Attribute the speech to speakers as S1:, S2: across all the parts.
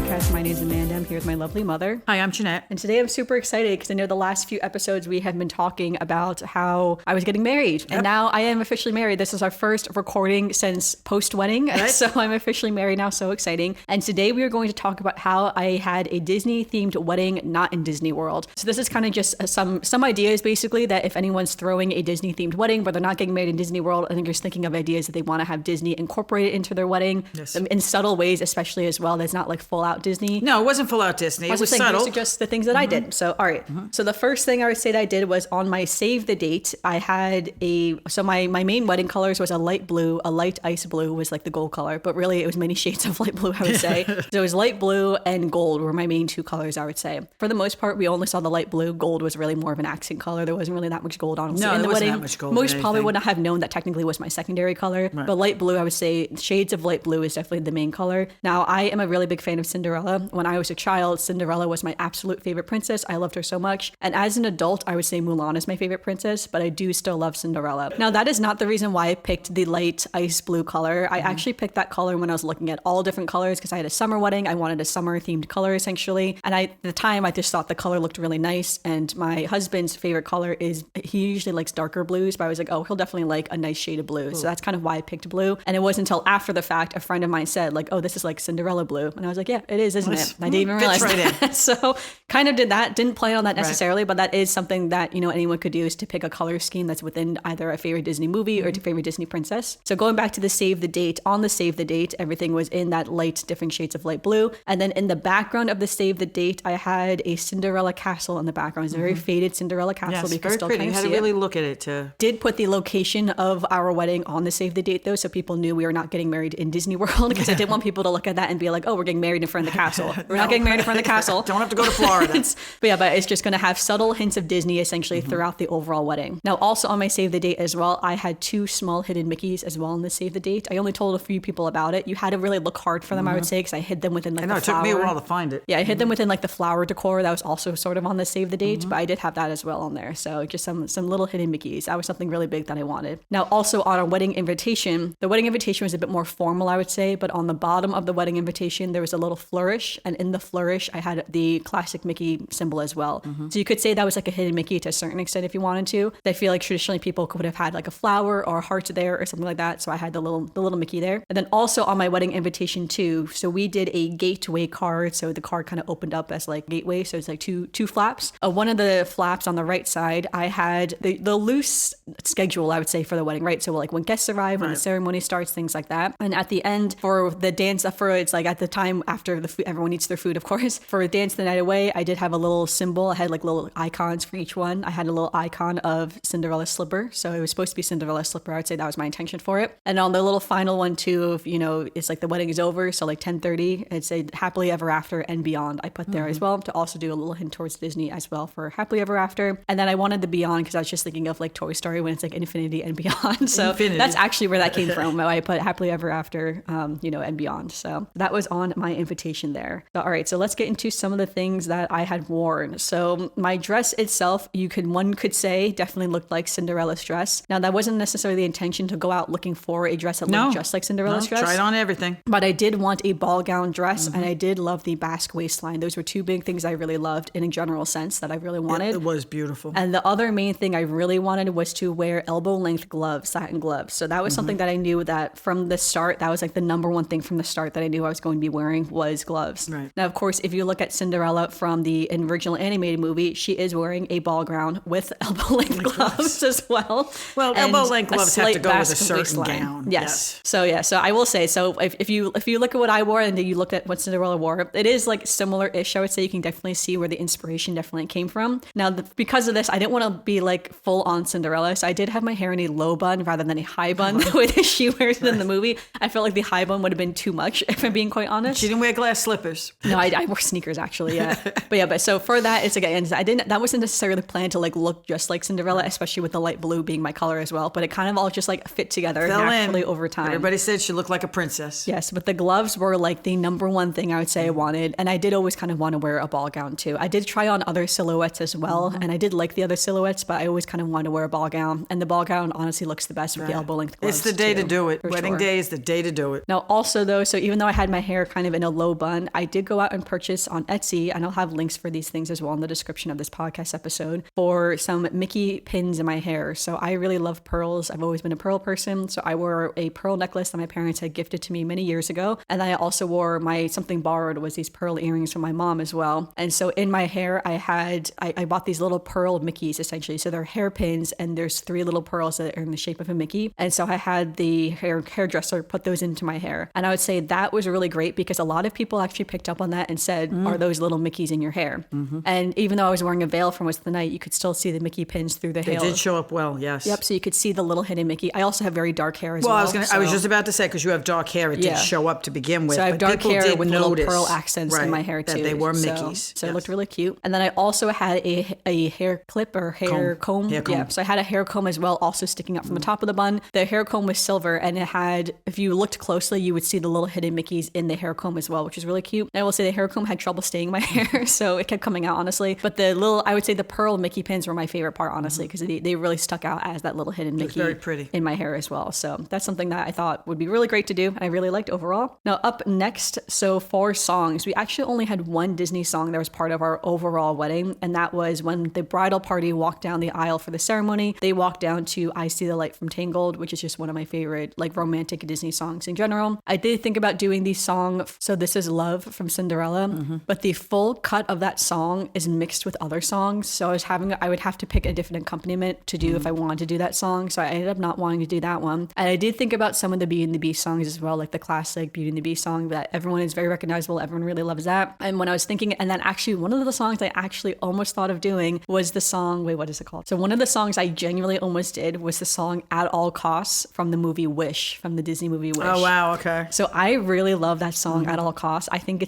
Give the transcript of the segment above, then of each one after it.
S1: podcast. My name is Amanda. I'm here with my lovely mother.
S2: Hi, I'm Jeanette.
S1: And today I'm super excited because I know the last few episodes we have been talking about how I was getting married. Yep. And now I am officially married. This is our first recording since post-wedding. Right. So I'm officially married now. So exciting. And today we are going to talk about how I had a Disney-themed wedding, not in Disney World. So this is kind of just some ideas, basically, that if anyone's throwing a Disney-themed wedding, but they're not getting married in Disney World, I think you're just thinking of ideas that they want to have Disney incorporated into their wedding.
S2: Yes.
S1: In subtle ways, especially as well. That's not like full out Disney.
S2: No, it wasn't full out Disney. It was subtle.
S1: These are just the things that I did. So, all right. So the first thing I would say that I did was on my save the date, I had my main wedding colors was a light blue, a light ice blue was like the gold color, but really it was many shades of light blue, I would say. So it was light blue and gold were my main two colors, I would say. For the most part, we only saw the light blue. Gold was really more of an accent color. There wasn't really that much gold on
S2: in the wedding. That much gold.
S1: Most probably would not have known that technically was my secondary color, right. But light blue, I would say shades of light blue is definitely the main color. Now, I am a really big fan of Cinderella. When I was a child, Cinderella was my absolute favorite princess. I loved her so much. And as an adult, I would say Mulan is my favorite princess, but I do still love Cinderella. Now, that is not the reason why I picked the light ice blue color. I actually picked that color when I was looking at all different colors because I had a summer wedding. I wanted a summer themed color essentially. And at the time, I just thought the color looked really nice. And my husband's favorite color he usually likes darker blues, but I was like, oh, he'll definitely like a nice shade of blue. Ooh. So that's kind of why I picked blue. And it wasn't until after the fact, a friend of mine said like, oh, this is like Cinderella blue. And I was like, yeah, it is, isn't it? I didn't even realize that. So kind of did that. Didn't plan on that necessarily, but that is something that, anyone could do is to pick a color scheme that's within either a favorite Disney movie or a favorite Disney princess. So going back to the save the date, on the save the date, everything was in that light, different shades of light blue. And then in the background of the save the date, I had a Cinderella castle in the background. It's a very faded Cinderella castle.
S2: Yes,
S1: you
S2: very
S1: still
S2: pretty. You had to really look at it too.
S1: Did put the location of our wedding on the save the date though, so people knew we were not getting married in Disney World because I didn't want people to look at that and be like, oh, we're getting married in front of the castle. We're not getting married in front of the castle.
S2: Don't have to go to Florida.
S1: But it's just going to have subtle hints of Disney essentially throughout the overall wedding. Now, also on my save the date as well, I had two small hidden Mickeys as well in the save the date. I only told a few people about it. You had to really look hard for them, I would say, because I hid them within the flower.
S2: It took me a while to find it.
S1: Yeah, I hid them within like the flower decor that was also sort of on the save the date, but I did have that as well on there. So just some little hidden Mickeys. That was something really big that I wanted. Now, also on our wedding invitation, the wedding invitation was a bit more formal, I would say, but on the bottom of the wedding invitation, there was a little flourish, and in the flourish, I had the classic Mickey symbol as well. So you could say that was like a hidden Mickey to a certain extent if you wanted to. I feel like traditionally people could have had like a flower or a heart there or something like that. So I had the little Mickey there. And then also on my wedding invitation too, so we did a gateway card. So the card kind of opened up as like gateway. So it's like two flaps. One of the flaps on the right side, I had the loose schedule, I would say, for the wedding, right? So like when guests arrive, when the ceremony starts, things like that. And at the end for the dance, it's like at the time after the food, everyone eats their food, of course. For Dance the Night Away, I did have a little symbol. I had like little icons for each one. I had a little icon of Cinderella's slipper. So it was supposed to be Cinderella's slipper. I would say that was my intention for it. And on the little final one too, of, it's like the wedding is over. So like 10:30, it said happily ever after and beyond. I put there as well to also do a little hint towards Disney as well for happily ever after. And then I wanted the beyond because I was just thinking of like Toy Story when it's like infinity and beyond. So that's actually where that came from. I put happily ever after, and beyond. So that was on my invitation there. So, all right. So let's get into some of the things that I had worn. So my dress itself, one could say definitely looked like Cinderella's dress. Now that wasn't necessarily the intention to go out looking for a dress that looked just like Cinderella's dress.
S2: Tried on everything.
S1: But I did want a ball gown dress and I did love the basque waistline. Those were two big things I really loved in a general sense that I really wanted.
S2: It was beautiful.
S1: And the other main thing I really wanted was to wear elbow length gloves, satin gloves. So that was something that I knew that from the start, that was like the number one thing from the start that I knew I was going to be wearing was gloves.
S2: Right.
S1: Now, of course, if you look at Cinderella from the original animated movie, she is wearing a ball gown with elbow length gloves as well.
S2: Well, elbow length gloves have to go with a certain
S1: waistline.
S2: gown.
S1: Yes. So I will say, so if you look at what I wore and then you look at what Cinderella wore, it is like similar-ish. I would say you can definitely see where the inspiration definitely came from. Now, because of this, I didn't want to be like full on Cinderella, so I did have my hair in a low bun rather than a high bun the way that she wears it in the movie. I felt like the high bun would have been too much, if I'm being quite honest.
S2: She didn't wear glass slippers.
S1: No, I wore sneakers actually, yeah. But so for that, it's again, that wasn't necessarily planned to like look just like Cinderella, especially with the light blue being my color as well. But it kind of all just like fit together naturally over time.
S2: Everybody said she looked like a princess.
S1: Yes, but the gloves were like the number one thing I would say I wanted. And I did always kind of want to wear a ball gown too. I did try on other silhouettes as well. And I did like the other silhouettes, but I always kind of wanted to wear a ball gown. And the ball gown honestly looks the best with the elbow length gloves.
S2: It's the day to do it. Wedding day is the day to do it.
S1: Now also though, so even though I had my hair kind of in a low bun. I did go out and purchase on Etsy, and I'll have links for these things as well in the description of this podcast episode, for some Mickey pins in my hair. So I really love pearls. I've always been a pearl person. So I wore a pearl necklace that my parents had gifted to me many years ago. And I also wore something borrowed was these pearl earrings from my mom as well. And so in my hair, I bought these little pearl Mickeys essentially. So they're hairpins, and there's 3 little pearls that are in the shape of a Mickey. And so I had the hairdresser put those into my hair. And I would say that was really great because a lot of people actually picked up on that and said, are those little Mickeys in your hair? And even though I was wearing a veil for most of the night, you could still see the Mickey pins through the hair.
S2: They did show up well, yes.
S1: Yep, so you could see the little hidden Mickey. I also have very dark hair as well.
S2: I was just about to say, because you have dark hair, it did show up to begin with.
S1: So I have dark hair with little pearl accents
S2: right,
S1: in my hair too.
S2: That they were Mickeys.
S1: So it looked really cute. And then I also had a hair clip or hair comb. Yeah, so I had a hair comb as well, also sticking up from the top of the bun. The hair comb was silver, and it had, if you looked closely, you would see the little hidden Mickeys in the hair comb as well, which is really cute. And I will say the hair comb had trouble staying in my hair, so it kept coming out, honestly. But I would say the pearl Mickey pins were my favorite part, honestly, because they really stuck out as that little hidden Mickey
S2: very pretty
S1: in my hair as well. So that's something that I thought would be really great to do, and I really liked overall. Now up next, so for songs, we actually only had one Disney song that was part of our overall wedding, and that was when the bridal party walked down the aisle for the ceremony. They walked down to I See the Light from Tangled, which is just one of my favorite romantic Disney songs in general. I did think about doing the song So This Is Love from Cinderella, but the full cut of that song is mixed with other songs, so I would have to pick a different accompaniment to do if I wanted to do that song, so I ended up not wanting to do that one. And I did think about some of the Beauty and the Beast songs as well, like the classic Beauty and the Beast song that everyone is very recognizable, everyone really loves that. And when I was thinking, and then actually one of the songs I actually almost thought of doing was the song, what is it called? So one of the songs I genuinely almost did was the song At All Costs from the movie Wish, from the Disney movie Wish.
S2: Oh, wow, okay.
S1: So I really love that song At All Costs. I think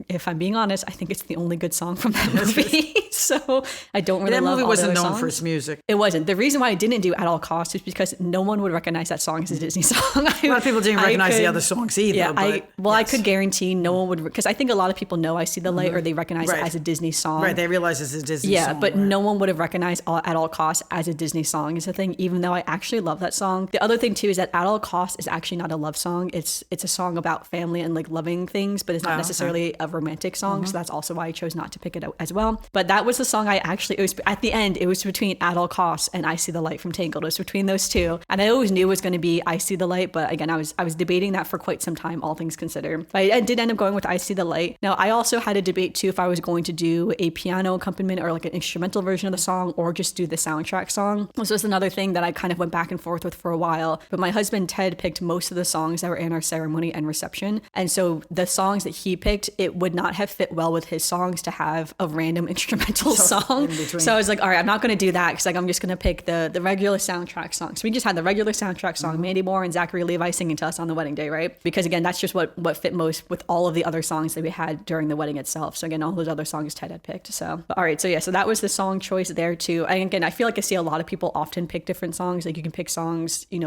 S1: if I'm being honest, I think it's the only good song from that movie. So I don't really love all the other songs. That movie
S2: wasn't known for its music.
S1: It wasn't. The reason why I didn't do At All Costs is because no one would recognize that song as a Disney song.
S2: A lot of people didn't recognize the other songs either.
S1: Yeah, I could guarantee no one would, because I think a lot of people know I See the Light or they recognize it as a Disney song.
S2: Right, they realize it's a Disney song.
S1: Yeah, but no one would have recognized At All Costs as a Disney song is the thing, even though I actually love that song. The other thing too is that At All Costs is actually not a love song. It's a song about family and loving things, but it's not necessarily a romantic song. So that's also why I chose not to pick it out as well. But that was the song it was at the end, it was between At All Costs and I See the Light from Tangled. It was between those two. And I always knew it was going to be I See the Light, but again, I was debating that for quite some time, all things considered. But I did end up going with I See the Light. Now, I also had a debate too if I was going to do a piano accompaniment or an instrumental version of the song or just do the soundtrack song. This was another thing that I kind of went back and forth with for a while. But my husband, Ted, picked most of the songs that were in our ceremony and reception. And so the songs that he picked, it would not have fit well with his songs to have a random instrumental song. So I was like, all right, I'm not going to do that because I'm just going to pick the regular soundtrack song. So we just had the regular soundtrack song, Mandy Moore and Zachary Levi singing to us on the wedding day, right? Because again, that's just what fit most with all of the other songs that we had during the wedding itself. So again, all those other songs Ted had picked. So, but all right, so that was the song choice there too. And again, I feel like I see a lot of people often pick different songs. Like you can pick songs, I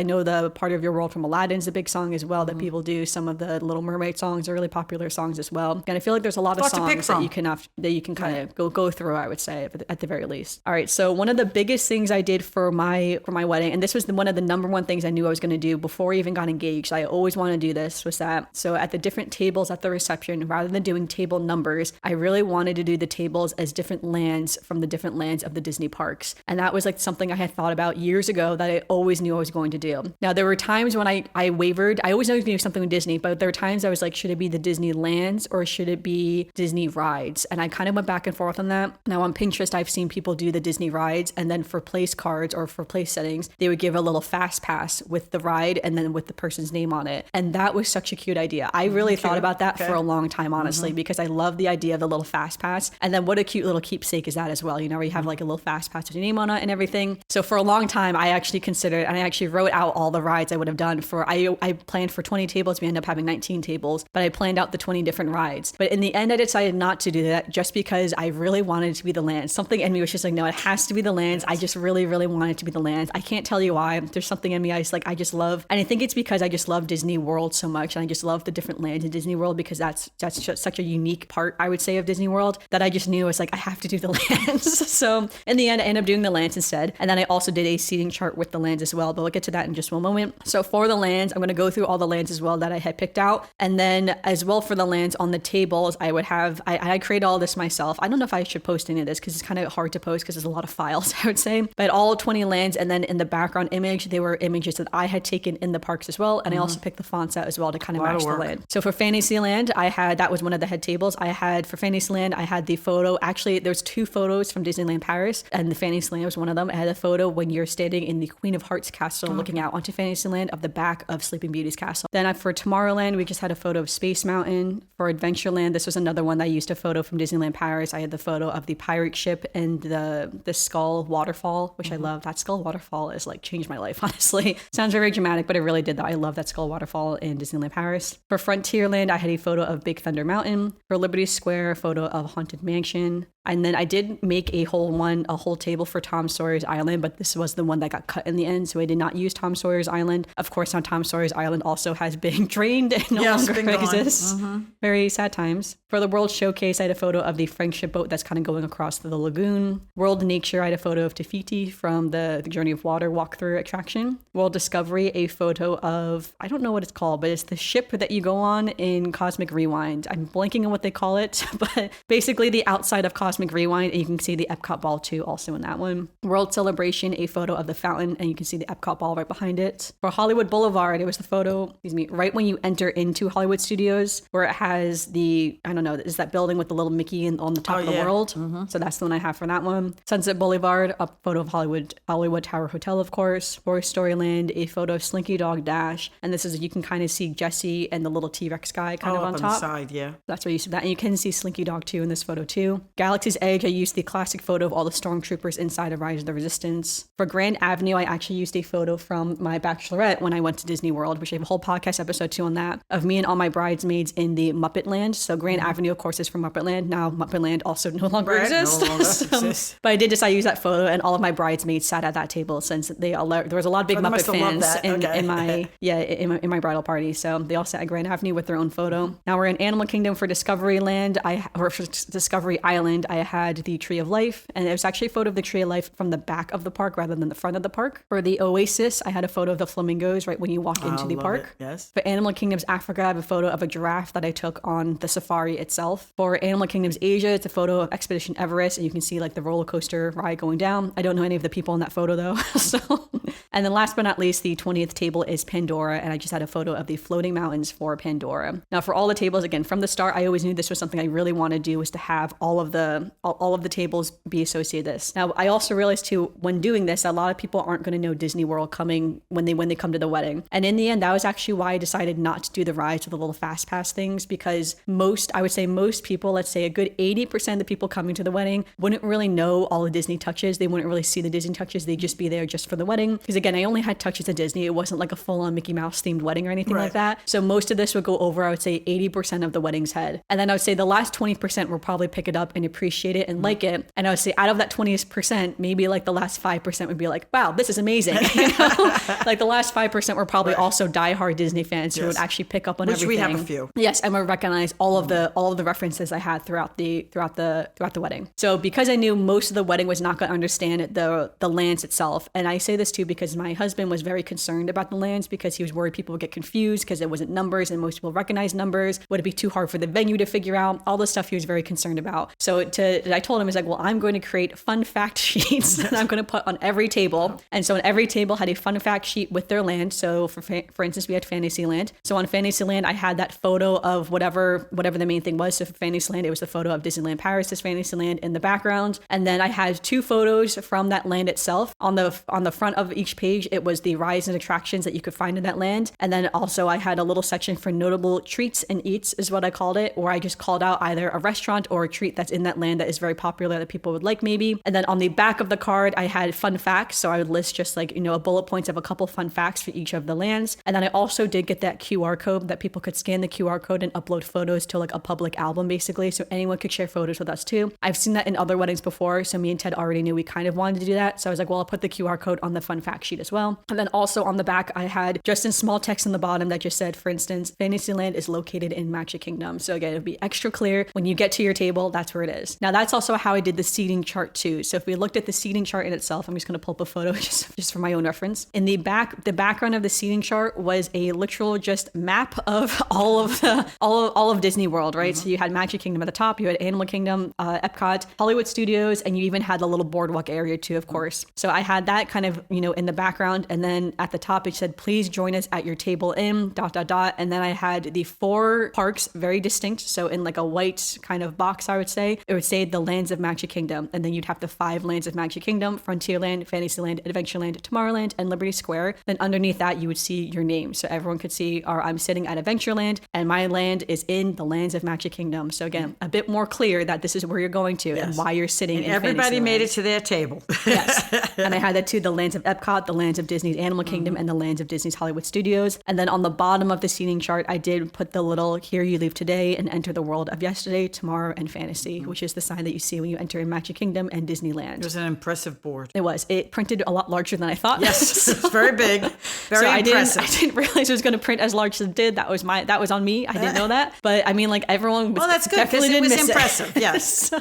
S1: know the Part of Your World from Aladdin's a big song as well that people do. Some of the Little Mermaid songs are really popular songs as well. And I feel like there's a lot of songs that you can kind of go through, I would say, at the very least. All right, so one of the biggest things I did for my wedding, and this was one of the number one things I knew I was going to do before I even got engaged, I always wanted to do this, was that, so at the different tables at the reception, rather than doing table numbers, I really wanted to do the tables as different lands from the different lands of the Disney parks. And that was something I had thought about years ago that I always knew I was going to do. Now, there were times when I wavered. I always knew I was going to do something with Disney, but there were times I was like, should it be the Disney lands or should it be Disney rides? And I kind of went back and forth on that. Now on Pinterest, I've seen people do the Disney rides, and then for place cards or for place settings, they would give a little fast pass with the ride and then with the person's name on it. And that was such a cute idea. I really thought about that for a long time, honestly, because I love the idea of the little fast pass. And then what a cute little keepsake is that as well, where you have like a little fast pass with your name on it and everything. So for a long time, I actually considered, and I actually wrote out all the rides I would have done I planned for 20 tables. We ended up having 19 tables, but I planned out the 20 different rides. But in the end, I decided not to do that just because I really wanted it to be the lands. Something in me was just like, no, it has to be the lands. I just really, really wanted it to be the lands. I can't tell you why. There's something in me I just love. And I think it's because I just love Disney World so much. And I just love the different lands in Disney World because that's just such a unique part, I would say, of Disney World that I just knew I was like, I have to do the lands. So in the end, I ended up doing the lands instead. And then I also did a seating chart with the lands as well, but we'll get to that in just one moment. So for the lands, I'm going to go through all the lands as well that I had picked out. And then as well for the lands on the tables, I would have, I create all this myself. I don't know if I should post any of this because it's kind of hard to post because there's a lot of files, I would say. But all 20 lands, and then in the background image, they were images that I had taken in the parks as well. And I also picked the fonts out as well to kind of match the land. So for Fantasyland, that was one of the head tables. For Fantasyland, I had the photo. Actually, there's 2 photos from Disneyland Paris, and the Fantasyland was one of them. I had a photo when you're standing in the Queen of Hearts castle looking out onto Fantasyland of the back of Sleeping Beauty's castle. Then for Tomorrowland, we just had a photo of Space Mountain. For Adventureland, this was another one that I used a photo from Disneyland Paris. I had the photo of the pirate ship and the Skull waterfall, which I love. That Skull waterfall is like changed my life, honestly. Sounds very dramatic, but it really did that. I love that Skull waterfall in Disneyland Paris. For Frontierland, I had a photo of Big Thunder Mountain. For Liberty Square, a photo of Haunted Mansion. And then I did make a whole table for Tom Sawyer's Island, but this was the one that got cut in the end, so I did not use Tom Sawyer's Island. Of course, now Tom Sawyer's Island also has been drained and no longer exists. Very sad times. For the World Showcase, I had a photo of the Friendship boat that's kind of going across the lagoon. World Nature, I had a photo of Te Fiti from the Journey of Water walkthrough attraction. World Discovery, a photo of, I don't know what it's called, but it's the ship that you go on in Cosmic Rewind. I'm blanking on what they call it, but basically the outside of Cosmic Rewind, and you can see the Epcot ball too also in that one. World Celebration, a photo of the fountain, and you can see the Epcot ball right behind it. For Hollywood Boulevard, it was the photo, right when you enter into Hollywood Studios, where it has is that building with the little Mickey on the top of the world. So that's the one I have for that one. Sunset Boulevard, a photo of Hollywood Tower Hotel, of course. Toy Story Land, a photo of Slinky Dog Dash, and this is, you can kind of see Jessie and the little T-Rex guy kind of on top.
S2: On the side, yeah.
S1: That's where you see that, and you can see Slinky Dog too in this photo too. Galaxy's Edge, I used the classic photo of all the stormtroopers inside of Rise of the Resistance. For Grand Avenue, I actually used a photo from my bachelorette when I went to Disney World, which I have a whole podcast episode too on that, of me and all my bridesmaids in the Muppet Land. So Grand Avenue, of course, is from Muppet Land. Now Muppet Land also no longer exists. But I did decide to use that photo, and all of my bridesmaids sat at that table since there was a lot of big Muppet fans in my bridal party. So they all sat at Grand Avenue with their own photo. Now we're in Animal Kingdom. For Discovery Land, for Discovery Island, I had the Tree of Life, and it was actually a photo of the Tree of Life from the back of the park rather than the front of the park. For the Oasis, I had a photo of the flamingos right when you walk into the park.
S2: Yes.
S1: For Animal Kingdoms Africa, I have a photo of a giraffe that I took on the safari itself. For Animal Kingdoms Asia, it's a photo of Expedition Everest, and you can see like the roller coaster ride going down. I don't know any of the people in that photo though. And then last but not least, the 20th table is Pandora, and I just had a photo of the floating mountains for Pandora. Now for all the tables, again, from the start, I always knew this was something I really wanted to do, was to have all of the tables be associated with this. Now I also realized too, when doing this, a lot of people aren't going to know Disney World coming when they come to the wedding. And in the end, that was actually why I decided not to do the rides with the little fast pass things, because I would say most people, let's say a good 80% of the people coming to the wedding wouldn't really know all the Disney touches. They wouldn't really see the Disney touches. They'd just be there just for the wedding. Because again, I only had touches at Disney. It wasn't like a full-on Mickey Mouse themed wedding or anything like that. So most of this would go over, I would say 80% of the wedding's head. And then I would say the last 20% will probably pick it up and appreciate it and like it. And I would say out of that 20%, maybe like the last 5% would be like, wow, this is amazing. You know? Like the last 5% were probably also diehard Disney fans who would actually pick up on everything.
S2: Which we have a few.
S1: Yes, and would recognize all of the references I had throughout the wedding. So because I knew most of the wedding was not going to understand the lands itself, and I say this too because my husband was very concerned about the lands because he was worried people would get confused because it wasn't numbers and most people recognize numbers. Would it be too hard for the venue to figure out? All this stuff he was very concerned about. So I told him, he's like, well, I'm going to create fun fact sheets that I'm going to put on every table. And so on every table had a fun fact sheet with their land. So for instance, we had Fantasyland. So on Fantasyland, I had that photo of whatever the main thing was. So for Fantasyland, it was the photo of Disneyland Paris as Fantasyland in the background. And then I had 2 photos from that land itself. On the front of each page, it was the rides and attractions that you could find in that land. And then also I had a little section for notable treats and eats is what I called it, where I just called out either a restaurant or a treat that's in that land that is very popular that people would like maybe. And then on the back of the card, I had fun facts. So I would list just like, a bullet points of a couple fun facts for each of the lands. And then I also did get that QR code that people could scan the QR code and upload photos to like a public album basically. So anyone could share photos with us too. I've seen that in other weddings before. So me and Ted already knew we kind of wanted to do that. So I was like, well, I'll put the QR code on the fun fact sheet as well. And then also on the back, I had just in small text on the bottom that just said, for instance, Fantasyland is located in Magic Kingdom. So again, it'll be extra clear when you get to your table, that's where it is. Paris. Now that's also how I did the seating chart too. So if we looked at the seating chart in itself, I'm just going to pull up a photo just for my own reference. In the background of the seating chart was a literal just map of all of Disney World, right? So you had Magic Kingdom at the top, you had Animal Kingdom, Epcot, Hollywood Studios, and you even had the little boardwalk area too, of course. So I had that kind of, in the background, and then at the top it said, please join us at your table in ... And then I had the 4 parks very distinct. So in like a white kind of box, I would say, it would say the lands of Magic Kingdom. And then you'd have the 5 lands of Magic Kingdom: Frontierland, Fantasyland, Adventureland, Tomorrowland, and Liberty Square. Then underneath that, you would see your name. So everyone could see, I'm sitting at Adventureland and my land is in the lands of Magic Kingdom. So again, a bit more clear that this is where you're going to and why you're sitting in
S2: everybody made it to their table.
S1: Yes. And I had that too, the lands of Epcot, the lands of Disney's Animal Kingdom, and the lands of Disney's Hollywood Studios. And then on the bottom of the seating chart, I did put the little, here you leave today and enter the world of yesterday, tomorrow, and fantasy, which is the sign that you see when you enter in Magic Kingdom and Disneyland.
S2: It was an impressive board.
S1: It was. It printed a lot larger than I thought.
S2: Yes, it's very big, very impressive.
S1: I didn't realize it was going to print as large as it did. That was on me. I didn't know that. But I mean, like everyone was,
S2: well, that's good because it was impressive. Yes.
S1: So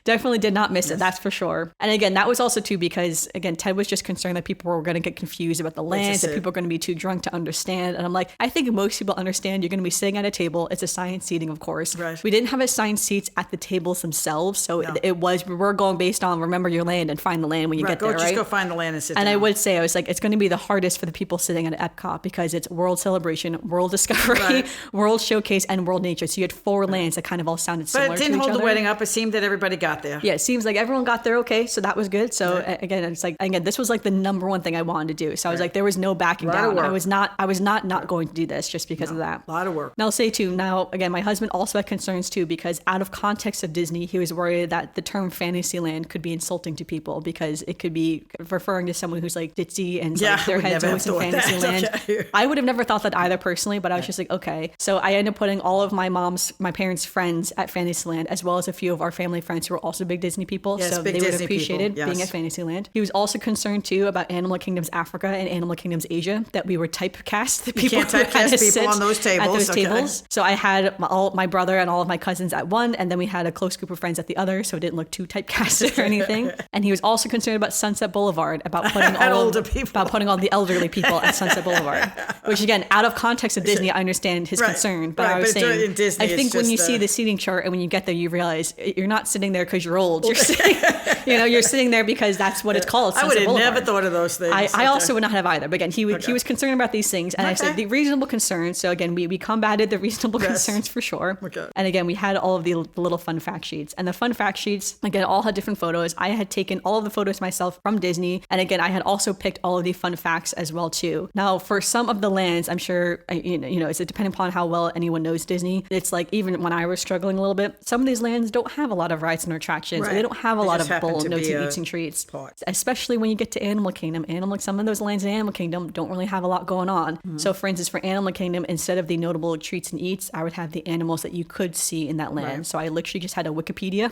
S1: definitely did not miss it. That's for sure. And again, that was also too because again, Ted was just concerned that people were going to get confused about the lands, that people were going to be too drunk to understand. And I'm like, I think most people understand you're going to be sitting at a table. It's assigned seating, of course.
S2: Right.
S1: We didn't have assigned seats at the tables themselves. So we were going based on remember your land and find the land when you get there, right?
S2: Just go find the land and sit down.
S1: And I would say, I was like, it's going to be the hardest for the people sitting at Epcot because it's World Celebration, World Discovery, World Showcase, and World Nature. So you had 4 lands that kind of all sounded similar to each other.
S2: But it didn't hold the wedding up. It seemed that everybody got there.
S1: Yeah, it seems like everyone got there okay. So that was good. So again, it's like, this was like the number one thing I wanted to do. So I was like, there was no backing down. I was not going to do this just because of that.
S2: A lot of work.
S1: Now I'll say too, again, my husband also had concerns too, because out of context of Disney, he was worried that the term Fantasyland could be insulting to people because it could be referring to someone who's like ditzy and like their head's always in Fantasyland. Okay. I would have never thought that either personally, but I was just like, okay. So I ended up putting all of my parents' friends at Fantasyland, as well as a few of our family friends who are also big Disney people.
S2: Yes,
S1: so they would have appreciated
S2: being
S1: at Fantasyland. He was also concerned too about Animal Kingdom's Africa and Animal Kingdom's Asia, that we were typecast the people
S2: you can't typecast people on those tables.
S1: At those tables. So I had my brother and all of my cousins at one, and then we had a close group of friends at the other, so it didn't look too typecasted or anything. And he was also concerned about Sunset Boulevard, about putting all the elderly people at Sunset Boulevard. Which again, out of context of Disney, I understand his concern. But I was saying, in Disney, I think when you see the seating chart and when you get there, you realize you're not sitting there because you're old. You're sitting, you're sitting there because that's what it's called.
S2: I would have never thought of those things.
S1: I also would not have either. But again, he was concerned about these things, and I said the reasonable concerns. So again, we combated the reasonable concerns for sure. Okay. And again, we had all of the little fun fact sheets, and the fun fact sheets again all had different photos. I had taken all of the photos myself from Disney, and again, I had also picked all of the fun facts as well too. Now, for some of the lands, I'm sure it's depending upon how well anyone knows Disney. It's like even when I was struggling a little bit, some of these lands don't have a lot of rides and attractions. Right. They don't have a lot of bowl notes and eats and treats. Especially when you get to Animal Kingdom. Some of those lands in Animal Kingdom don't really have a lot going on. Mm-hmm. So, for instance, for Animal Kingdom, instead of the notable treats and eats, I would have the animals that you could see in that land. Right. So I literally just had a Wikipedia,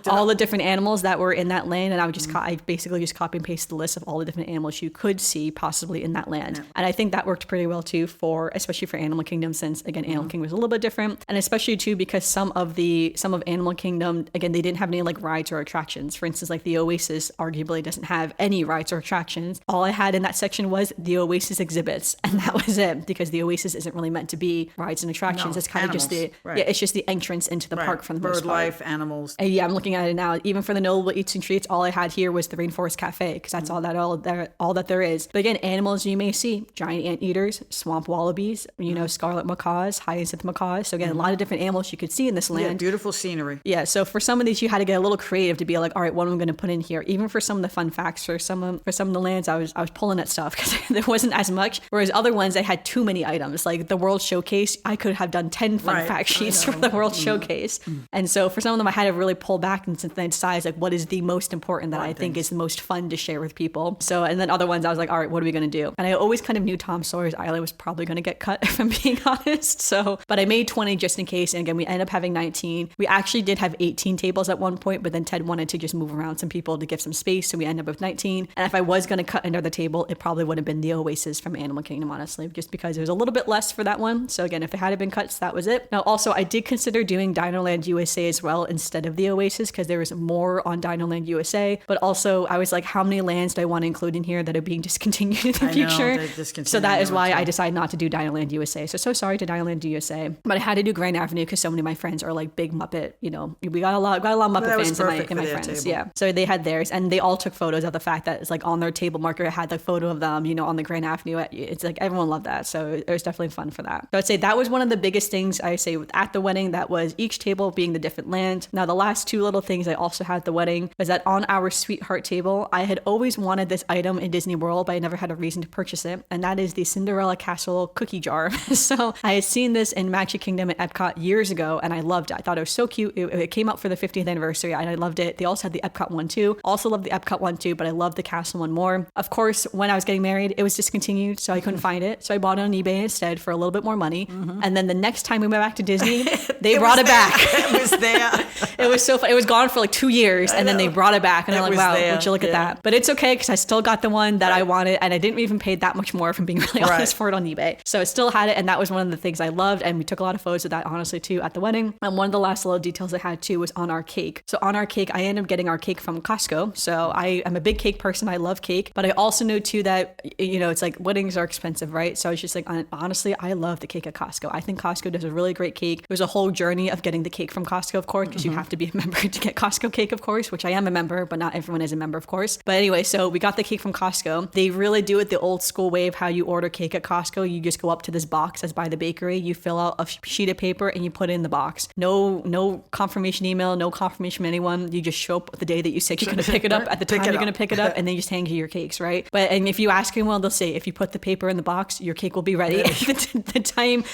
S1: all the different animals that were in that land, and I would just I basically just copy and paste the list of all the different animals you could see possibly in that land. Yeah. And I think that worked pretty well too, especially for Animal Kingdom, since again Animal Kingdom was a little bit different, and especially too because some of Animal Kingdom, again, they didn't have any like rides or attractions. For instance, like the Oasis arguably doesn't have any rides or attractions. All I had in that section was the Oasis exhibits, and that was it, because the Oasis isn't really meant to be rides and attractions. It's kind of just it's just the entrance into the park for the most part.
S2: Bird life, animals.
S1: Yeah, I'm looking at it now. Even for the notable eats and treats, all I had here was the Rainforest Cafe, because that's all that there is. But again, animals you may see: giant anteaters, swamp wallabies, scarlet macaws, hyacinth macaws. So again, a lot of different animals you could see in this land.
S2: Yeah, beautiful scenery.
S1: Yeah, so for some of these, you had to get a little creative to be like, all right, what am I going to put in here? Even for some of the fun facts, for some of the lands, I was pulling at stuff because there wasn't as much. Whereas other ones, I had too many items. Like the World Showcase, I could have done 10 fun fact sheets for the World Showcase. And so for some of them, I had to really pull back and then decide like what is the most important that I think is the most fun to share with people. So, and then other ones, I was like, all right, what are we going to do? And I always kind of knew Tom Sawyer's Island was probably going to get cut, if I'm being honest. So, but I made 20 just in case. And again, we ended up having 19. We actually did have 18 tables at one point, but then Ted wanted to just move around some people to give some space. So we ended up with 19. And if I was going to cut another table, it probably would have been the Oasis from Animal Kingdom, honestly, just because it was a little bit less for that one. So again, if it had been cuts, that was it. Now, also, I did consider doing Dinoland USA USA as well instead of the Oasis because there was more on Dinoland USA. But also I was like, how many lands do I want to include in here that are being discontinued in the future? So that is why I decided not to do Dinoland USA. So sorry to Dinoland USA. But I had to do Grand Avenue because so many of my friends are like big Muppet, you know, we got a lot of Muppet fans in my friends.
S2: Table.
S1: Yeah. So they had theirs and they all took photos of the fact that it's like on their table marker, it had the photo of them, you know, on the Grand Avenue. It's like everyone loved that. So it was definitely fun for that. So I'd say that was one of the biggest things I say at the wedding. That was each table being the different land. Now, the last two little things I also had at the wedding was that on our sweetheart table, I had always wanted this item in Disney World, but I never had a reason to purchase it. And that is the Cinderella Castle cookie jar. So I had seen this in Magic Kingdom at Epcot years ago, and I loved it. I thought it was so cute. It came out for the 50th anniversary, and I loved it. They also had the Epcot one too. Also loved the Epcot one too, but I loved the castle one more. Of course, when I was getting married, it was discontinued, so I couldn't find it. So I bought it on eBay instead for a little bit more money. And then the next time we went back to Disney, they brought it back.
S2: It was there.
S1: It was so fun. It was gone for like 2 years, and then they brought it back, and I'm like, wow, would you look at that? But it's okay because I still got the one that I wanted, and I didn't even pay that much more, if I'm being really honest, for it on eBay. So I still had it, and that was one of the things I loved, and we took a lot of photos of that, honestly, too, at the wedding. And one of the last little details I had, too, was on our cake. So on our cake, I ended up getting our cake from Costco. So I am a big cake person. I love cake, but I also know, too, that, you know, it's like weddings are expensive, right? So I was just like, honestly, I love the cake at Costco. I think Costco does a really great cake. It was a whole journey of getting the cake from Costco, of course, because you have to be a member to get Costco cake, of course, which I am a member, but not everyone is a member, of course. But anyway, so we got the cake from Costco. They really do it the old school way of how you order cake at Costco. You just go up to this box that's by the bakery, you fill out a sheet of paper and you put it in the box. No confirmation email, no confirmation from anyone. You just show up the day that you said you're going to pick it up at the time you're going to pick it up, and then you just hand you your cakes, right? And if you ask anyone, they'll say, if you put the paper in the box, your cake will be ready the time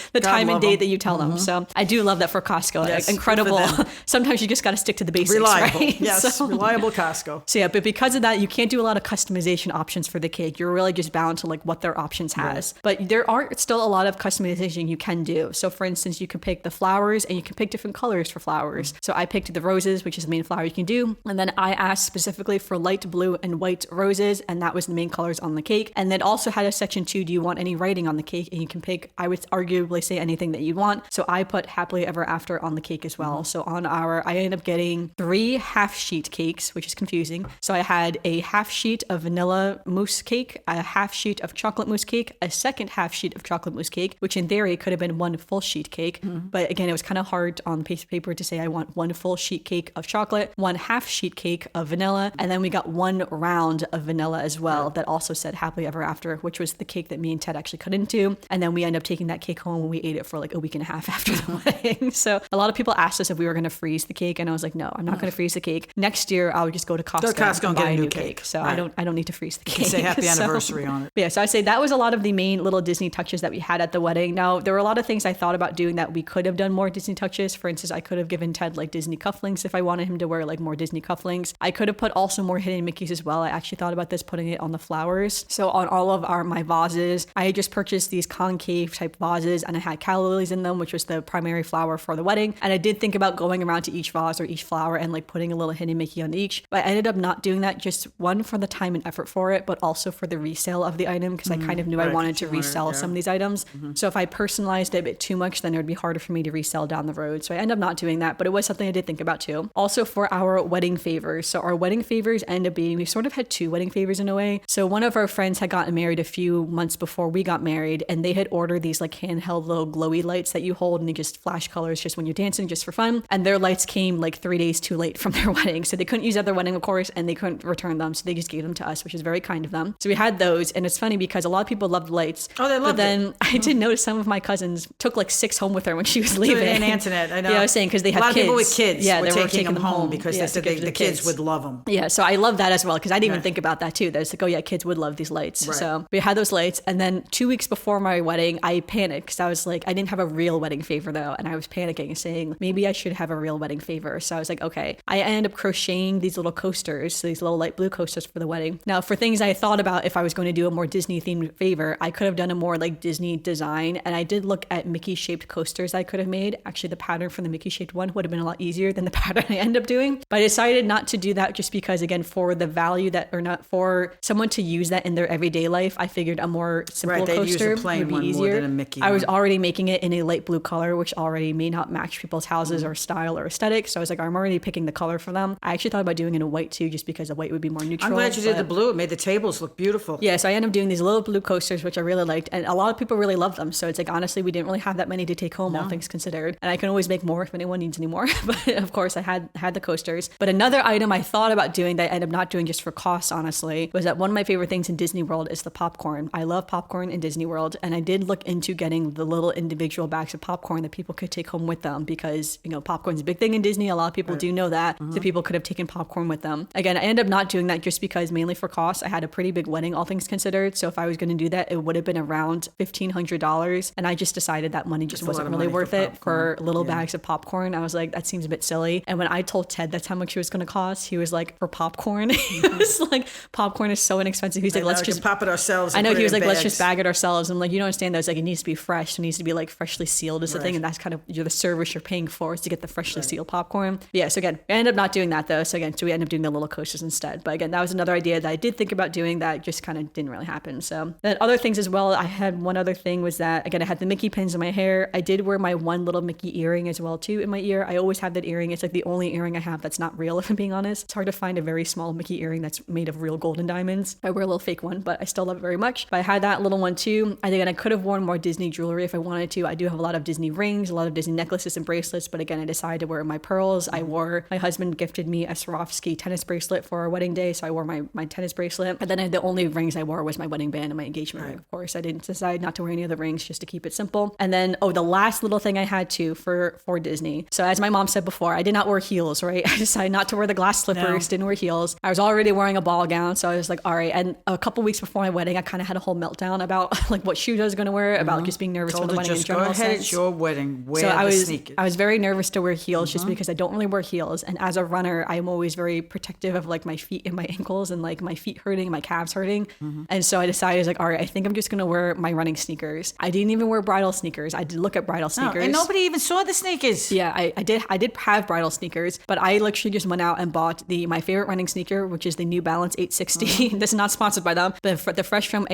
S1: and date that you tell them. So I do love that for Costco.
S2: Yes,
S1: incredible. Sometimes you just got to stick to the basics,
S2: reliable.
S1: Right?
S2: Yes, reliable Costco.
S1: So yeah, but because of that, you can't do a lot of customization options for the cake. You're really just bound to like what their options has. Right. But there are still a lot of customization you can do. So for instance, you can pick the flowers and you can pick different colors for flowers. So I picked the roses, which is the main flower you can do. And then I asked specifically for light blue and white roses, and that was the main colors on the cake. And then also had a section too, do you want any writing on the cake? And you can pick, I would arguably say anything that you want. So I put happily ever after on the cake as well. So on I ended up getting 3 half sheet cakes, which is confusing. So I had a half sheet of vanilla mousse cake, a half sheet of chocolate mousse cake, a second half sheet of chocolate mousse cake, which in theory could have been 1 full sheet cake. But again, it was kind of hard on the piece of paper to say I want 1 full sheet cake of chocolate, 1 half sheet cake of vanilla, and then we got 1 round of vanilla as well that also said happily ever after, which was the cake that me and Ted actually cut into. And then we ended up taking that cake home and we ate it for like a week and a half after the wedding. So a lot of people asked us if we were going to freeze the cake, and I was like, no, I'm not going to freeze the cake. Next year, I would just go to Costco and buy a new cake. So right. I don't need to freeze the cake.
S2: You can say happy anniversary on it.
S1: Yeah, so I say that was a lot of the main little Disney touches that we had at the wedding. Now, there were a lot of things I thought about doing that we could have done more Disney touches. For instance, I could have given Ted like Disney cufflinks if I wanted him to wear like more Disney cufflinks. I could have put also more hidden Mickeys as well. I actually thought about this, putting it on the flowers. So on all of my vases, I had just purchased these concave type vases, and I had calla lilies in them, which was the primary flower for the wedding. And I did think about going around to each vase or each flower and like putting a little hidden Mickey on each, but I ended up not doing that, just one for the time and effort for it, but also for the resale of the item, because I kind of knew I wanted to resell some of these items. So if I personalized it a bit too much, then it would be harder for me to resell down the road. So I ended up not doing that, but it was something I did think about too. Also for our wedding favors. So our wedding favors ended up being, we sort of had 2 wedding favors in a way. So one of our friends had gotten married a few months before we got married, and they had ordered these like handheld little glowy lights that you hold and they just flash colors just when you're dancing, just for fun. And their lights came like 3 days too late from their wedding. So they couldn't use at their wedding, of course, and they couldn't return them. So they just gave them to us, which is very kind of them. So we had those, and it's funny because a lot of people loved lights.
S2: Oh, they loved it. But
S1: then I did notice some of my cousins took like 6 home with her when she was leaving.
S2: And Antoinette, I know.
S1: Yeah, I was saying, because they had kids.
S2: A lot of people with kids
S1: yeah,
S2: were taking them home because they said the kids would love them.
S1: Yeah, so I love that as well, because I didn't even think about that too. That it's like, oh yeah, kids would love these lights. Right. So we had those lights, and then 2 weeks before my wedding, I panicked because I was like, I didn't have a real wedding favor though, and I was panicking and saying, maybe I should have a real wedding favor. So I was like, okay. I ended up crocheting these little coasters, so these little light blue coasters for the wedding. Now, for things I thought about, if I was going to do a more Disney themed favor, I could have done a more like Disney design, and I did look at Mickey shaped coasters I could have made. Actually, the pattern for the Mickey shaped one would have been a lot easier than the pattern I ended up doing, but I decided not to do that just because, again, for the value that, or not for someone to use that in their everyday life, I figured a more simple coaster would be easier.
S2: More than a Mickey
S1: I was already making it in a light blue color, which already may not match people's houses or style or aesthetic. So I was like, I'm already picking the color for them. I actually thought about doing it in white too, just because the white would be more neutral.
S2: I'm glad you did the blue. It made the tables look beautiful.
S1: Yeah, so I ended up doing these little blue coasters, which I really liked. And a lot of people really love them. So it's like, honestly, we didn't really have that many to take home, all things considered. And I can always make more if anyone needs any more. But of course, I had the coasters. But another item I thought about doing that I ended up not doing just for cost, honestly, was that one of my favorite things in Disney World is the popcorn. I love popcorn in Disney World. And I did look into getting the little individual bags of popcorn that people could take home with them because, popcorn's a big thing in Disney. A lot of people do know that. So people could have taken popcorn with them. Again, I ended up not doing that just because mainly for cost. I had a pretty big wedding, all things considered. So if I was going to do that, it would have been around $1,500. And I just decided that money just wasn't really worth it for little bags of popcorn. I was like, that seems a bit silly. And when I told Ted that's how much it was going to cost, he was like, for popcorn? He was like, popcorn is so inexpensive. He's like, let's just
S2: pop it ourselves.
S1: I know, he was like, let's just bag it ourselves. I'm like, you don't understand that. It's like, it needs to be fresh. It needs to be like freshly sealed is the thing. And that's kind of the service you're paying for is to get the freshly sealed popcorn. Yeah. So again, I ended up not doing that though. So we ended up doing the little coasters instead. But again, that was another idea that I did think about doing that just kind of didn't really happen. So then other things as well. I had one other thing was that, again, I had the Mickey pins in my hair. I did wear my one little Mickey earring as well too in my ear. I always have that earring. It's like the only earring I have that's not real, if I'm being honest. It's hard to find a very small Mickey earring that's made of real golden diamonds. I wear a little fake one, but I still love it very much. But I had that little one too. I think I could have worn more Disney jewelry if I wanted to. I do have a lot of Disney rings, a lot of Disney necklaces and bracelets, but again, I decided to wear my pearls. My husband gifted me a Swarovski tennis bracelet for our wedding day, so I wore my tennis bracelet. And then the only rings I wore was my wedding band and my engagement ring. Of course, I didn't decide not to wear any of the rings just to keep it simple. And then, the last little thing I had too for Disney. So as my mom said before, I did not wear heels, right? I decided not to wear the glass slippers, didn't wear heels. I was already wearing a ball gown, so I was like, all right. And a couple weeks before my wedding, I kind of had a whole meltdown about like what shoes I was going to wear, about just being nervous for the wedding in general.
S2: Go ahead, it's your wedding. Wear the sneakers.
S1: I was very nervous to wear heels just because I don't really wear heels. And as a runner, I'm always very protective of like my feet and my ankles and like my feet hurting, my calves hurting. And so I decided, I was like, all right, I think I'm just going to wear my running sneakers. I didn't even wear bridal sneakers. I did look at bridal sneakers.
S2: And nobody even saw the sneakers.
S1: Yeah, I did have bridal sneakers, but I literally just went out and bought my favorite running sneaker, which is the New Balance 860. This is not sponsored by them, but the Fresh From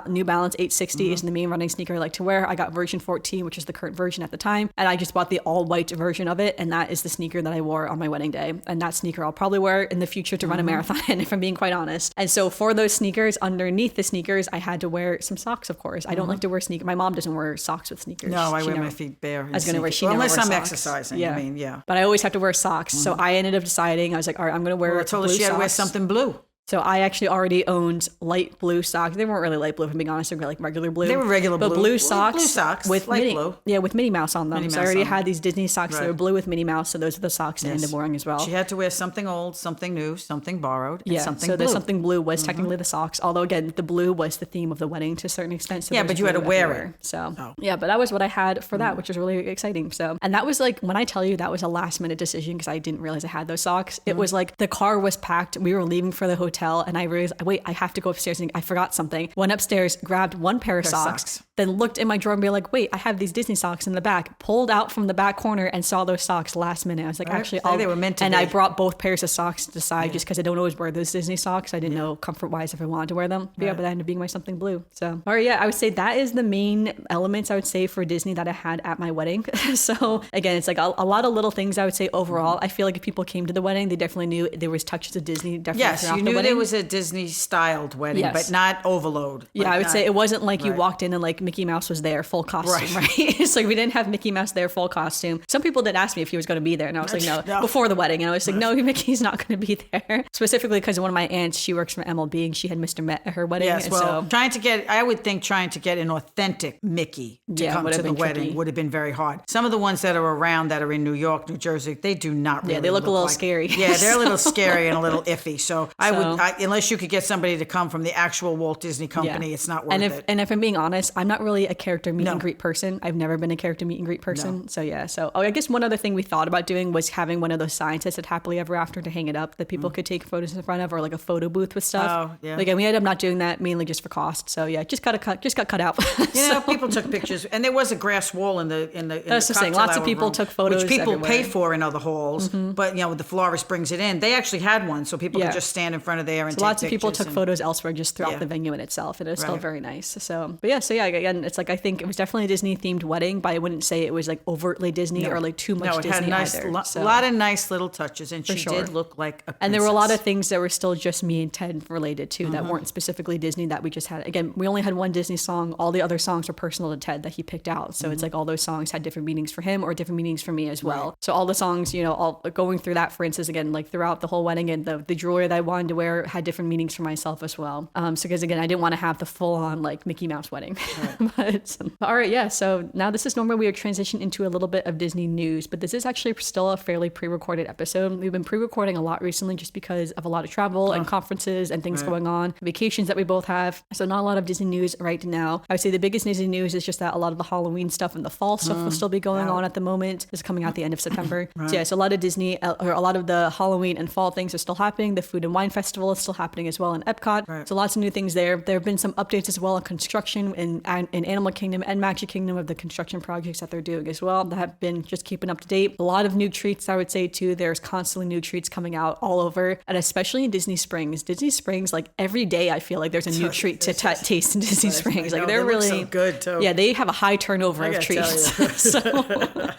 S1: New Balance 860 is the main running sneaker I like to wear. I got version 14, which is the current version at the time, and I just bought the all white version of it, and that is the sneaker that I wore on my wedding day. And that sneaker I'll probably wear in the future to run a marathon in, if I'm being quite honest. And so for those sneakers, underneath the sneakers, I had to wear some socks, of course. I don't like to wear sneakers. My mom doesn't wear socks with sneakers.
S2: No, I wear my feet bare.
S1: I was going to wear
S2: unless I'm
S1: socks.
S2: exercising.
S1: Yeah.
S2: I mean, yeah.
S1: But I always have to wear socks. So I ended up deciding, I was like, all right, I'm going to wear
S2: I told her she had to wear something blue.
S1: So I actually already owned light blue socks. They weren't really light blue, if I'm being honest. They were like regular blue.
S2: They were regular blue.
S1: But blue socks.
S2: Blue socks.
S1: With
S2: light
S1: Minnie,
S2: blue.
S1: Yeah, with Minnie Mouse on them.
S2: Minnie
S1: so I
S2: Mouse
S1: already
S2: on
S1: had
S2: them.
S1: these Disney socks that were blue with Minnie Mouse. So those are the socks I ended up wearing as well.
S2: She had to wear something old, something new, something borrowed, and something blue.
S1: So the something blue was technically the socks. Although, again, the blue was the theme of the wedding to a certain extent. So
S2: yeah, but you had to wear it.
S1: So, yeah, but that was what I had for that, which was really exciting. So, and that was like, when I tell you that was a last minute decision because I didn't realize I had those socks. It was like the car was packed. We were leaving for the hotel and I realized, wait, I have to go upstairs and I forgot something. Went upstairs, grabbed one pair of socks, then looked in my drawer and be like, wait, I have these Disney socks in the back. Pulled out from the back corner and saw those socks last minute. I was like, actually,
S2: they were meant to be.
S1: I brought both pairs of socks to the side just because I don't always wear those Disney socks. I didn't know comfort wise if I wanted to wear them. But yeah, but that ended up being my something blue. So, all right, yeah, I would say that is the main elements I would say for Disney that I had at my wedding. So again, it's like a lot of little things I would say overall. I feel like if people came to the wedding, they definitely knew there was touches of Disney. Definitely
S2: yes, you knew there was a Disney styled wedding, but not overload.
S1: Yeah, I would say it wasn't like you walked in and like Mickey Mouse was there full costume, right? It's like we didn't have Mickey Mouse there full costume. Some people did ask me if he was going to be there, and I was like, no, before the wedding. And I was like, no, Mickey's not going to be there. Specifically because one of my aunts, she works for MLB, and she had Mr. Met at her wedding.
S2: Yes,
S1: and
S2: well,
S1: so,
S2: trying to get an authentic Mickey to come to the wedding would have been very hard. Some of the ones that are around that are in New York, New Jersey, they do not really
S1: they look a little
S2: like,
S1: scary.
S2: Yeah, they're a little scary and a little iffy. So I would, unless you could get somebody to come from the actual Walt Disney Company, it's not worth it.
S1: And if I'm being honest, I'm not really a character meet and greet person. I've never been a character meet and greet person. No. So yeah. So I guess one other thing we thought about doing was having one of those signs that said happily ever after to hang it up that people could take photos in front of, or like a photo booth with stuff.
S2: Oh, yeah.
S1: Again, we ended up not doing that mainly just for cost. So yeah, just got cut out.
S2: People took pictures, and there was a grass wall in the
S1: That's the thing. Lots of people took photos,
S2: which people
S1: everywhere.
S2: pay for in other halls. But the florist brings it in. They actually had one, so people could just stand in front of of there and
S1: so lots of people took photos elsewhere just throughout the venue in itself, and it was still very nice. So, but yeah, again, it's like I think it was definitely a Disney themed wedding, but I wouldn't say it was like overtly Disney or like too much Disney either.
S2: A lot of nice little touches, and she did look like a princess.
S1: And there were a lot of things that were still just me and Ted related to that weren't specifically Disney that we just had. Again, we only had one Disney song. All the other songs were personal to Ted that he picked out. So it's like all those songs had different meanings for him or different meanings for me as well. Right. So all the songs, all going through that, for instance, again, like throughout the whole wedding, and the jewelry that I wanted to wear had different meanings for myself as well. So because again, I didn't want to have the full on like Mickey Mouse wedding. Right. but all right, yeah. So now this is normally we would transition into a little bit of Disney news, but this is actually still a fairly pre-recorded episode. We've been pre-recording a lot recently just because of a lot of travel and conferences and things going on, vacations that we both have. So not a lot of Disney news right now. I would say the biggest Disney news is just that a lot of the Halloween stuff and the fall stuff will still be going on at the moment. It's coming out the end of September. Right. So yeah, so a lot of Disney or a lot of the Halloween and fall things are still happening. The Food and Wine Festival is still happening as well in Epcot. Right. So lots of new things there. There have been some updates as well on construction in Animal Kingdom and Magic Kingdom of the construction projects that they're doing as well that have been just keeping up to date. A lot of new treats, I would say too. There's constantly new treats coming out all over, and especially in Disney Springs. Disney Springs, like every day I feel like there's a new treat to taste in Disney Springs. Like they're really
S2: so good too.
S1: Yeah, they have a high turnover of treats. So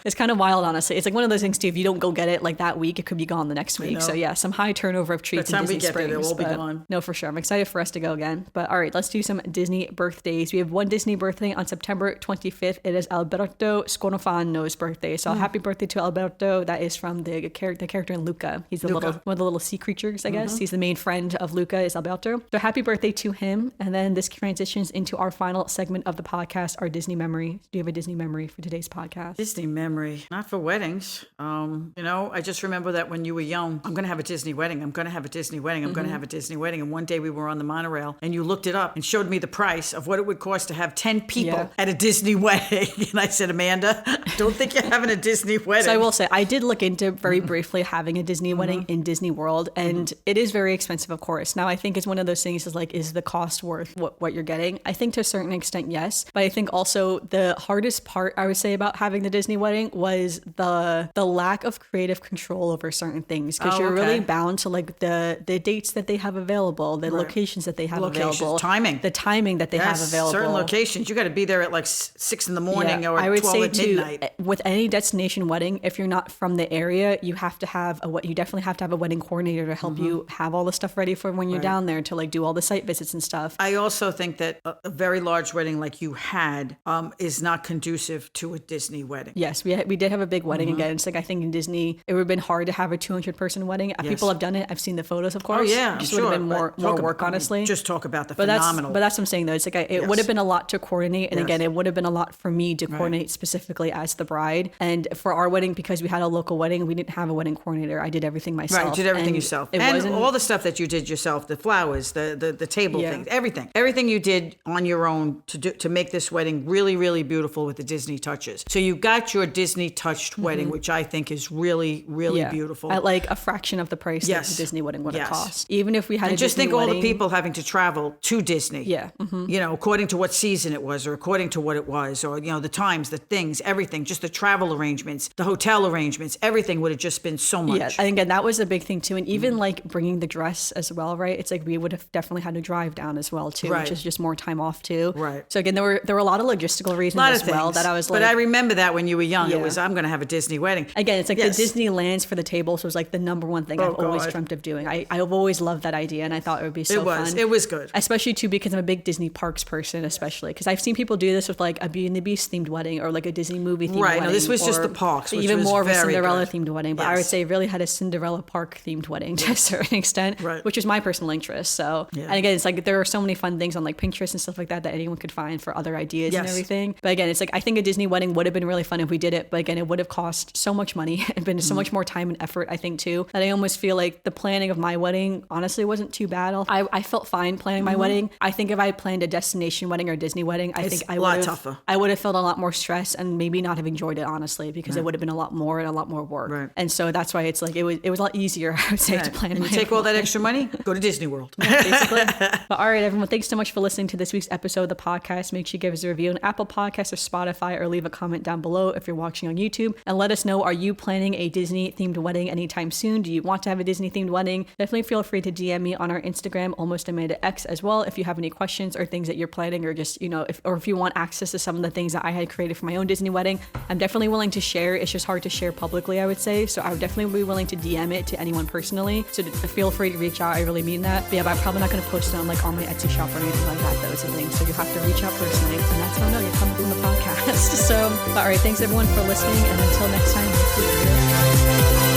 S1: it's kind of wild, honestly. It's like one of those things too. If you don't go get it like that week, it could be gone the next week. So yeah, some high turnover of treats in Disney Springs.
S2: It will be gone.
S1: No, for sure. I'm excited for us to go again. But all right, let's do some Disney birthdays. We have one Disney birthday on September 25th. It is Alberto Scornofano's birthday. So happy birthday to Alberto. That is from the character in Luca. He's one of the little sea creatures, I guess. He's the main friend of Luca is Alberto. So happy birthday to him. And then this transitions into our final segment of the podcast, our Disney memory. Do you have a Disney memory for today's podcast?
S2: Disney memory, not for weddings. I just remember that when you were young, I'm going to have a Disney wedding. I'm going to have a Disney wedding. I'm going to have a Disney wedding. And one day we were on the monorail and you looked it up and showed me the price of what it would cost to have 10 people at a Disney wedding. And I said, Amanda, don't think you're having a Disney wedding.
S1: So I will say, I did look into very briefly having a Disney wedding in Disney World, and it is very expensive, of course. Now, I think it's one of those things is the cost worth what you're getting? I think to a certain extent, yes. But I think also the hardest part, I would say, about having the Disney wedding was the lack of creative control over certain things, because you're really bound to like the dates that they have available, the locations that they have available, the timing that they have available.
S2: Certain locations, you got to be there at like 6 in the morning or 12 at midnight.
S1: With any destination wedding, if you're not from the area, you definitely have to have a wedding coordinator to help you have all the stuff ready for when you're down there to like do all the site visits and stuff.
S2: I also think that a very large wedding like you had is not conducive to a Disney wedding.
S1: Yes, we did have a big wedding again. It's like I think in Disney it would have been hard to have a 200-person wedding. People have done it. I've seen the photos, of course.
S2: Oh yeah,
S1: just would have been more work, honestly.
S2: Just talk about the phenomenal.
S1: But that's what I'm saying though. It's like it would have been a lot to coordinate, and again, it would have been a lot for me to coordinate specifically as the bride. And for our wedding, because we had a local wedding, we didn't have a wedding coordinator. I did everything myself.
S2: Right, you did everything yourself. And all the stuff that you did yourself, the flowers, the table things, everything you did on your own to make this wedding really, really beautiful with the Disney touches. So you got your Disney touched wedding, which I think is really, really beautiful.
S1: At like a fraction of the price that the Disney wedding would have cost. Even if we had
S2: and just think all the people having to travel to Disney.
S1: Yeah.
S2: According to what season it was, or according to what it was, or the times, the things, everything, just the travel arrangements, the hotel arrangements, everything would have just been so much.
S1: Yeah, and again, that was a big thing too. And even like bringing the dress as well, right? It's like we would have definitely had to drive down as well too, which is just more time off too.
S2: Right.
S1: So again, there were a lot of logistical reasons as well that I was like.
S2: But I remember that when you were young, it was I'm going to have a Disney wedding.
S1: Again, it's like the Disneylands for the tables was like the number one thing I've always dreamt of doing. I've always loved that idea, and I thought it would be so fun.
S2: It was good,
S1: especially too because I'm a big Disney parks person, especially because I've seen people do this with like a Beauty and the Beast themed wedding or like a Disney movie themed wedding.
S2: Right. No, this was just the parks, which
S1: even
S2: was
S1: more of a Cinderella
S2: good.
S1: Themed wedding. But I would say it really had a Cinderella park themed wedding to a certain extent, which is my personal interest. So, and again, it's like there are so many fun things on like Pinterest and stuff like that anyone could find for other ideas and everything. But again, it's like I think a Disney wedding would have been really fun if we did it. But again, it would have cost so much money and been so much more time and effort, I think, too, that I almost feel like the planning of my wedding honestly wasn't too bad. I felt fine planning my wedding. I think if I planned a destination wedding or a Disney wedding, I think I would have felt a lot more stress and maybe not have enjoyed it, honestly, because it would have been a lot more and a lot more work. Right. And so that's why it's like it was a lot easier, I would say, to plan.
S2: And you take all that extra money, go to Disney World.
S1: Basically. But all right, everyone, thanks so much for listening to this week's episode of the podcast. Make sure you give us a review on Apple Podcasts or Spotify, or leave a comment down below if you're watching on YouTube, and let us know, are you planning a Disney themed wedding anytime soon? Do you want to have a Disney themed wedding? Definitely feel free free to DM me on our Instagram, Almost Amanda X, as well, if you have any questions or things that you're planning, or just, if you want access to some of the things that I had created for my own Disney wedding. I'm definitely willing to share. It's just hard to share publicly, I would say. So I would definitely be willing to DM it to anyone personally. So feel free to reach out. I really mean that. But yeah, but I'm probably not going to post it on like on my Etsy shop or anything like that, those things. So you have to reach out personally. And that's how I know you're coming from the podcast. So, all right. Thanks everyone for listening. And until next time.